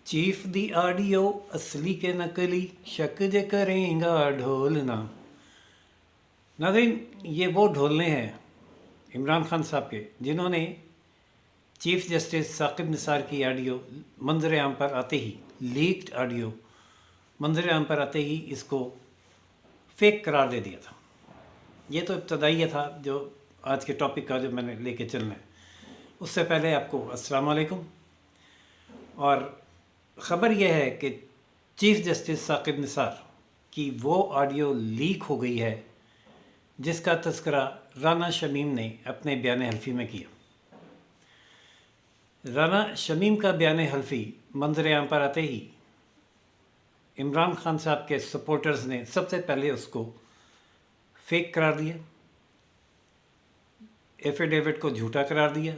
Chief the audio असली के नकली शक जे करेगा ढोलना। नाज़रीन, ये वो ढोलने हैं इमरान खान साहब के जिन्होंने चीफ जस्टिस साकिब निसार की ऑडियो मंजर आम पर आते ही, लीक्ड ऑडियो मंजर आम पर आते ही इसको फेक करार दे दिया था। ये तो इब्तदाइया था जो आज के टॉपिक का जो मैंने लेके चलना है। उससे पहले आपको अस्सलाम वालेकुम। और ख़बर यह है कि चीफ जस्टिस साकिब निसार की वो ऑडियो लीक हो गई है जिसका तज़किरा राना शमीम ने अपने बयान हल्फी में किया। राना शमीम का बयान हल्फी मंजर आम पर आते ही इमरान खान साहब के सपोर्टर्स ने सबसे पहले उसको फेक करार दिया, एफिडेविट को झूठा करार दिया।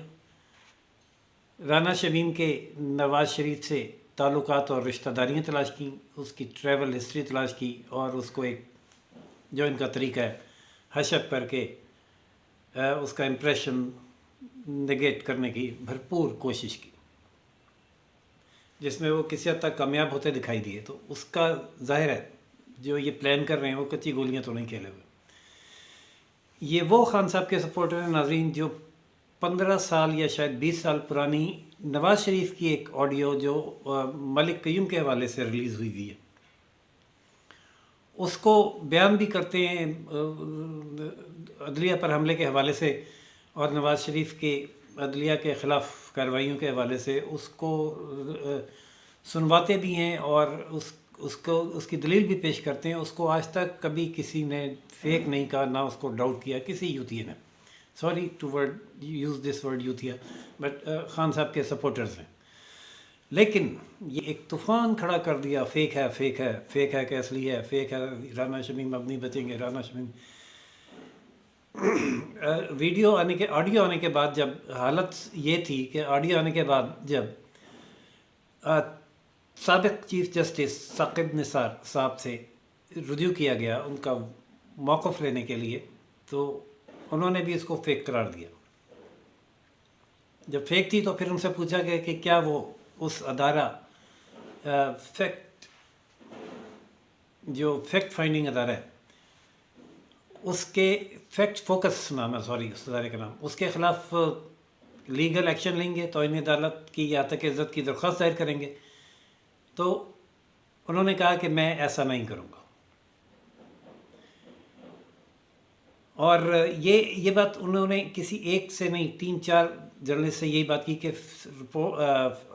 राना शमीम के नवाज़ शरीफ से ताल्लुकात और रिश्तेदारियाँ तलाश की, उसकी ट्रैवल हिस्ट्री तलाश की और उसको एक जो इनका तरीका है हशप करके उसका इम्प्रेशन नेगेट करने की भरपूर कोशिश की, जिसमें वो किसी हद तक कामयाब होते दिखाई दिए। तो उसका ज़ाहिर है जो ये प्लान कर रहे हैं वो कच्ची गोलियाँ तो नहीं खेले हुए। ये वो खान साहब के सपोर्टर हैं नाज़रीन जो 15 साल या शायद 20 साल पुरानी नवाज़ शरीफ की एक ऑडियो जो मलिक क़य्यूम के हवाले से रिलीज़ हुई है उसको बयान भी करते हैं अदलिया पर हमले के हवाले से और नवाज़ शरीफ के अदलिया के ख़िलाफ़ कार्रवाइयों के हवाले से उसको सुनवाते भी हैं और उसको उसकी दलील भी पेश करते हैं। उसको आज तक कभी किसी ने फेक नहीं कहा, ना उसको डाउट किया किसी यूथिया ने। Sorry to word use this word यूथिया, बट खान साहब के सपोर्टर्स हैं। लेकिन ये एक तूफ़ान खड़ा कर दिया, फेक है फेक है फेक है कि असली है, फेक है, राना शमीम अब नहीं बचेंगे, राना शमीम। वीडियो आने के ऑडियो आने के बाद जब हालत ये थी कि ऑडियो आने के बाद जब साबिक़ चीफ जस्टिस साकिब निसार साहब से रुजू किया गया उनका मौक़िफ़ लेने के लिए, तो उन्होंने भी इसको फेक करार दिया। जब फेक थी तो फिर उनसे पूछा गया कि क्या वो उस अदारा फैक्ट फाइंडिंग अदारा है उसके फैक्ट फोकस नाम है, सॉरी उस अदारे का नाम, उसके ख़िलाफ़ लीगल एक्शन लेंगे, तौहीन अदालत की या तक इज़्ज़त की दरख्वास्त दायर करेंगे। तो उन्होंने कहा कि मैं ऐसा नहीं करूँगा। और ये बात उन्होंने किसी एक से नहीं 3-4 जर्नलिस्ट से यही बात की कि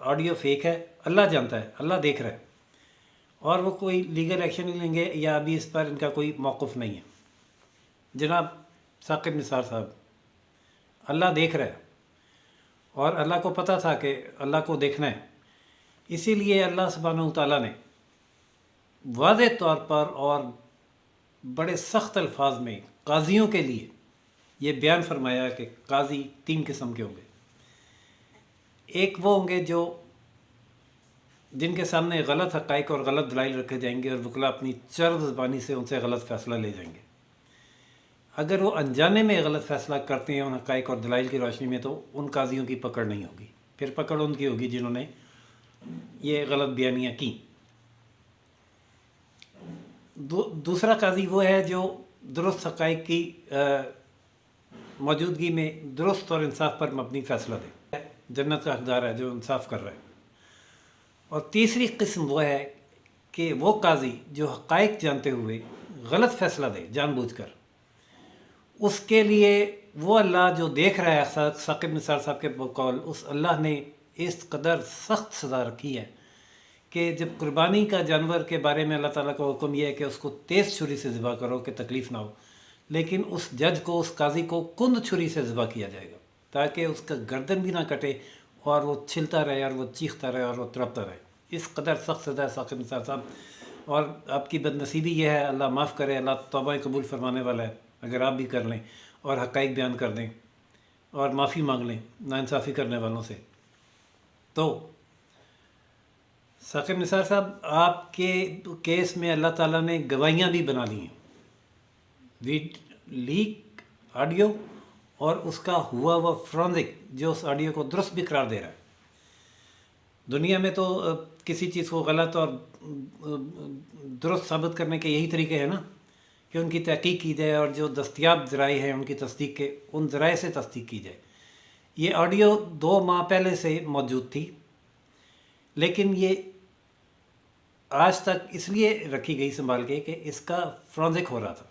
ऑडियो फेक है, अल्लाह जानता है, अल्लाह देख रहा है और वो कोई लीगल एक्शन नहीं लेंगे या अभी इस पर इनका कोई मौक़िफ़ नहीं है। जनाब साकिब निसार साहब, अल्लाह देख रहा है और अल्लाह को पता था कि अल्लाह को देखना है, इसीलिए अल्लाह सुब्हानहू तआला ने वाज़ेह तौर पर और बड़े सख्त अल्फाज में काज़ियों के लिए ये बयान फरमाया कि काज़ी 3 किस्म के होंगे। एक वो होंगे जो जिनके सामने गलत हक़ाइक़ और गलत दलाइल रखे जाएंगे और वकला अपनी चर्ब ज़बानी से उनसे गलत फ़ैसला ले जाएंगे। अगर वो अनजाने में गलत फ़ैसला करते हैं उन हक़ाइक़ और दलाइल की रोशनी में, तो उन काज़ियों की पकड़ नहीं होगी, फिर पकड़ उनकी होगी जिन्होंने ये गलत बयानियाँ की। दूसरा काज़ी वो है जो दुरुस्त हक़ाइक़ की मौजूदगी में दुरुस्त और इंसाफ पर मबनी फ़ैसला दे, जन्नत का हक़दार है जो इंसाफ कर रहा है। और तीसरी किस्म वो है कि वो काज़ी जो हक़ाइक़ जानते हुए गलत फ़ैसला दे जानबूझकर, उसके लिए वो अल्लाह जो देख रहा है, साकिब निसार साहब के बकौल उस अल्लाह ने इस कदर सख्त सज़ा रखी है कि जब कुर्बानी का जानवर के बारे में अल्लाह ताला का हुक्म यह है कि उसको तेज़ छुरी से ज़िबा करो कि तकलीफ़ ना हो, लेकिन उस जज को, उस काज़ी को कुंद छुरी से ज़िबा किया जाएगा ताकि उसका गर्दन भी ना कटे और वो छिलता रहे और वो चीखता रहे और वो तड़पता रहे। इस कदर सख्त सज़ा साकिब निसार साहब। और आपकी बदनसीबी ये है, अल्लाह माफ़ करे, अल्लाह तौबा कबूल फरमाने वाला है, अगर आप भी कर लें और हक़ाइक़ बयान कर दें और माफ़ी मांग लें नाइंसाफ़ी करने वालों से। तो साकिब निसार साहब, आपके केस में अल्लाह ताला ने गवाहियाँ भी बना ली हैं, लीक ऑडियो और उसका हुआ फोरेंसिक जो उस ऑडियो को दुरुस्त भी करार दे रहा है। دنیا میں تو کسی چیز کو غلط اور درست ثابت کرنے کے یہی طریقے ہیں نا کہ ان کی تحقیق کی جائے اور جو دستیاب ذرائع ہیں ان کی تصدیق کے ان ذرائع سے تصدیق کی جائے. یہ آڈیو 2 ماہ پہلے سے موجود تھی، لیکن یہ آج تک اس لیے رکھی گئی سنبھال کے کہ اس کا فرانزک ہو رہا تھا،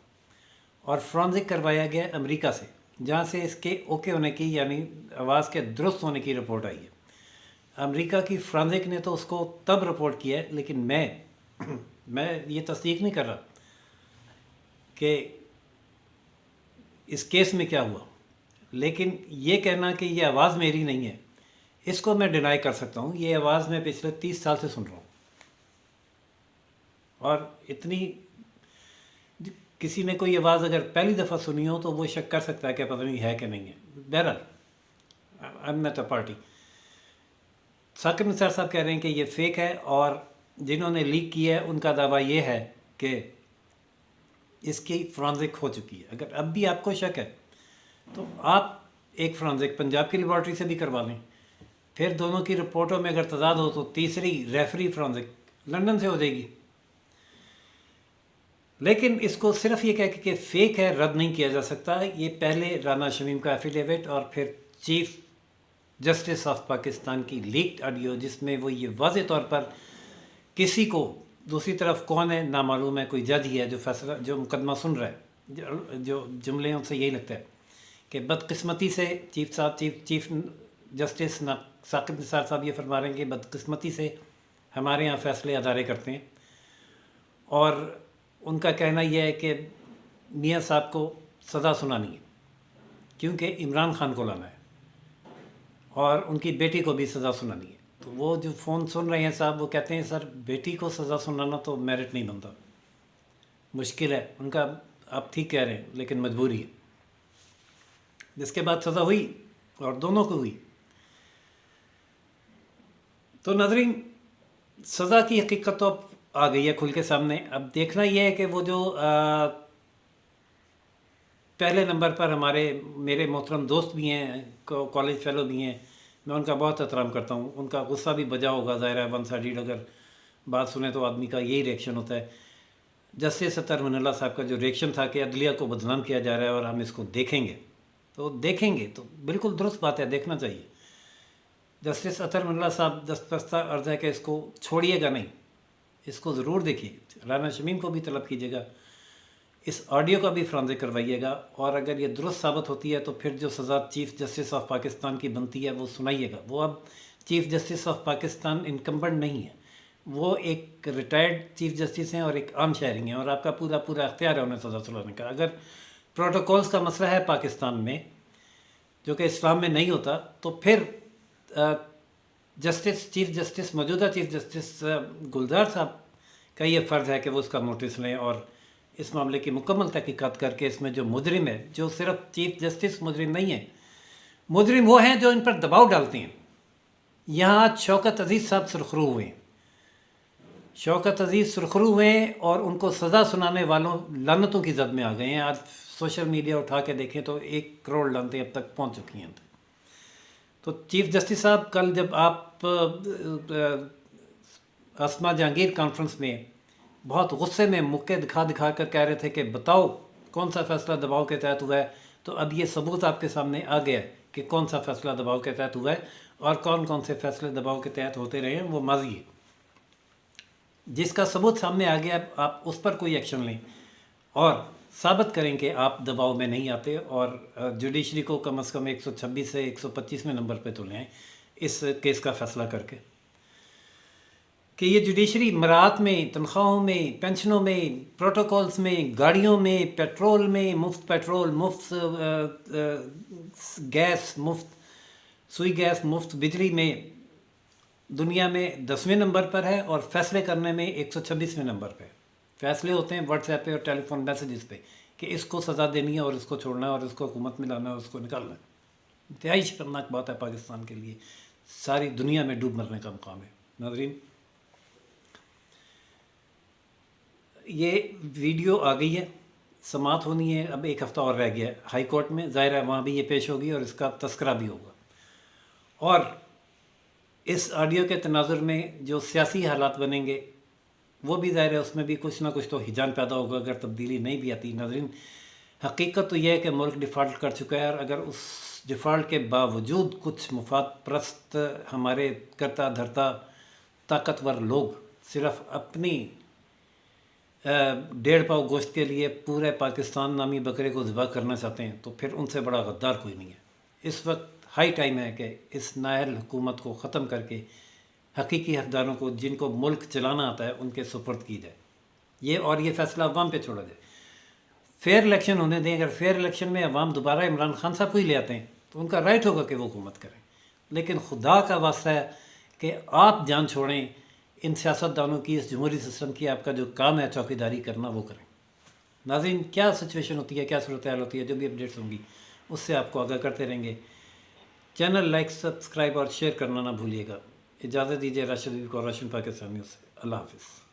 اور فرانزک کروایا گیا امریکہ سے، جہاں سے اس کے اوکے ہونے کی یعنی آواز کے درست ہونے کی رپورٹ آئی ہے. امریکہ کی فرانزک نے تو اس کو تب رپورٹ کیا ہے، لیکن میں یہ تصدیق نہیں کر رہا کہ اس کیس میں کیا ہوا. لیکن یہ کہنا کہ یہ آواز میری نہیں ہے، اس کو میں ڈینائی کر سکتا ہوں. یہ آواز میں پچھلے 30 سال سے سن رہا ہوں، اور اتنی کسی نے کوئی آواز اگر پہلی دفعہ سنی ہو تو وہ شک کر سکتا ہے کہ پتہ نہیں ہے کہ نہیں ہے. بہرحال I am not a party. Saqib Nisar صاحب کہہ رہے ہیں کہ یہ فیک ہے، اور جنہوں نے لیک کیا ہے ان کا دعویٰ یہ ہے کہ اس کی فرانزک ہو چکی ہے. اگر اب بھی آپ کو شک ہے تو آپ ایک فرانزک پنجاب کی لیبارٹری سے بھی کروا لیں، پھر دونوں کی رپورٹوں میں اگر تضاد ہو تو تیسری ریفری فرانزک لندن سے ہو جائے گی. لیکن اس کو صرف یہ کہہ کہ فیک ہے رد نہیں کیا جا سکتا. یہ پہلے رانا شمیم کا ایفیڈیوٹ اور پھر چیف جسٹس آف پاکستان کی لیکڈ آڈیو، جس میں وہ یہ واضح طور پر کسی کو دوسری طرف کون ہے نامعلوم ہے، کوئی جج ہی ہے جو فیصلہ جو مقدمہ سن رہا ہے، جو جملے ان سے یہی لگتا ہے کہ بدقسمتی سے چیف جسٹس ثاقب نثار صاحب یہ فرما رہے ہیں کہ بدقسمتی سے ہمارے ہاں فیصلے ادارے کرتے ہیں، اور ان کا کہنا یہ ہے کہ میاں صاحب کو سزا سنانی ہے کیونکہ عمران خان کو لانا ہے، اور ان کی بیٹی کو بھی سزا سنانی ہے. تو وہ جو فون سن رہے ہیں صاحب وہ کہتے ہیں سر بیٹی کو سزا سنانا تو میرٹ نہیں بنتا، مشکل ہے. ان کا آپ ٹھیک کہہ رہے ہیں لیکن مجبوری ہے. جس کے بعد سزا ہوئی اور دونوں کو ہوئی. تو ناظرین سزا کی حقیقت تو اب آ گئی ہے کھل کے سامنے. اب دیکھنا یہ ہے کہ وہ جو پہلے نمبر پر میرے محترم دوست بھی ہیں، کالج فیلو بھی ہیں، میں ان کا بہت احترام کرتا ہوں. ان کا غصہ بھی بجا ہوگا، ظاہر ہے ون سائیڈ اگر بات سنیں تو آدمی کا یہی ریئیکشن ہوتا ہے. جسٹس اطہر من اللہ صاحب کا جو ریئیکشن تھا کہ عدلیہ کو بدنام کیا جا رہا ہے اور ہم اس کو دیکھیں گے تو بالکل درست بات ہے، دیکھنا چاہیے. جسٹس اطہر من اللہ صاحب دستبستہ عرض ہے کہ اس کو چھوڑیے گا نہیں، اس کو ضرور دیکھیے. رانا شمیم کو بھی طلب کیجیے گا، اس آڈیو کا بھی فرانزک کروائیے گا، اور اگر یہ درست ثابت ہوتی ہے تو پھر جو سزا چیف جسٹس آف پاکستان کی بنتی ہے وہ سنائیے گا. وہ اب chief justice of Pakistan incumbent نہیں ہے، وہ ایک ریٹائرڈ چیف جسٹس ہیں اور ایک عام شہری ہیں، اور آپ کا پورا اختیار ہے انہیں سزا سنانے کا. اگر پروٹوکولز کا مسئلہ ہے پاکستان میں جو کہ اسلام میں نہیں ہوتا، تو پھر موجودہ چیف جسٹس گلزار صاحب کا یہ فرض ہے کہ وہ اس کا نوٹس لیں اور اس معاملے کی مکمل تحقیقات کر کے اس میں جو مجرم ہے، جو صرف چیف جسٹس مجرم نہیں ہے، مجرم وہ ہیں جو ان پر دباؤ ڈالتے ہیں. یہاں شوکت عزیز صاحب سرخرو ہوئے ہیں، شوکت عزیز سرخرو ہوئے ہیں، اور ان کو سزا سنانے والوں لعنتوں کی زد میں آ گئے ہیں. آج سوشل میڈیا اٹھا کے دیکھیں تو 1 کروڑ لعنتیں اب تک پہنچ چکی ہیں. تو چیف جسٹس صاحب کل جب آپ اسما جہانگیر کانفرنس میں بہت غصے میں مکے دکھا کر کہہ رہے تھے کہ بتاؤ کون سا فیصلہ دباؤ کے تحت ہوا ہے، تو اب یہ ثبوت آپ کے سامنے آ گیا ہے کہ کون سا فیصلہ دباؤ کے تحت ہوا ہے، اور کون سے فیصلے دباؤ کے تحت ہوتے رہے ہیں وہ ماضی ہے. جس کا ثبوت سامنے آ گیا آپ اس پر کوئی ایکشن لیں اور ثابت کریں کہ آپ دباؤ میں نہیں آتے، اور جوڈیشری کو کم از کم 126 سے 125ویں نمبر پہ تو لے آئیں اس کیس کا فیصلہ کر کے کہ یہ جوڈیشری مراعات میں، تنخواہوں میں، پینشنوں میں، پروٹوکولز میں، گاڑیوں میں، پیٹرول میں، مفت پیٹرول، مفت گیس، مفت سوئی گیس، مفت بجلی میں دنیا میں 10ویں نمبر پر ہے، اور فیصلے کرنے میں 126ویں نمبر پہ. فیصلے ہوتے ہیں واٹس ایپ پہ اور ٹیلی فون میسیجز پہ کہ اس کو سزا دینی ہے اور اس کو چھوڑنا ہے اور اس کو حکومت میں لانا ہے اور اس کو نکالنا ہے. انتہائی شرمناک بات ہے پاکستان کے لیے، ساری دنیا میں ڈوب مرنے کا مقام ہے. ناظرین یہ ویڈیو آ گئی ہے، سماعت ہونی ہے، اب 1 ہفتہ اور رہ گیا ہے ہائی کورٹ میں. ظاہر ہے وہاں بھی یہ پیش ہوگی اور اس کا تذکرہ بھی ہوگا. اور इस ऑडियो के तनाजुर में जो सियासी हालात बनेंगे वो भी ज़ाहिर है उसमें भी कुछ ना कुछ तो हिजान पैदा होगा अगर तब्दीली नहीं भी आती। नाज़रीन, हकीकत तो यह है कि मुल्क डिफ़ॉल्ट कर चुका है, और अगर उस डिफ़ॉल्ट के बावजूद कुछ मुफाद परस्त हमारे करता धरता ताकतवर लोग सिर्फ अपनी 1.5 पाव गोश्त के लिए पूरे पाकिस्तान नामी बकरे को ज़िबा करना चाहते हैं, तो फिर उनसे बड़ा गद्दार कोई नहीं है। इस वक्त हाई टाइम है कि इस नाअहल हुकूमत को ख़त्म करके हकीकी हकदारों को, जिनको मुल्क चलाना आता है, उनके सुपर्द की जाए ये फ़ैसला अवाम पे छोड़ा जाए। फेयर इलेक्शन होने दें। अगर फेयर इलेक्शन में अवाम दोबारा इमरान खान साहब को ही ले आते हैं तो उनका राइट होगा कि वो हुकूमत करें, लेकिन खुदा का वास्ता है कि आप जान छोड़ें इन सियासतदानों की, इस जमहूरी सिस्टम की। आपका जो काम है चौकीदारी करना, वो करें। नाज़रीन, क्या सिचुएशन होती है, क्या सूरत हाल होती है, जो भी अपडेट्स होंगी उससे आपको आगाह करते रहेंगे। चैनल लाइक, सब्सक्राइब और शेयर करना ना भूलिएगा। इजाज़त दीजिए राशिद को, रोशन पाकिस्तानियों से। अल्लाह हाफ़िज़।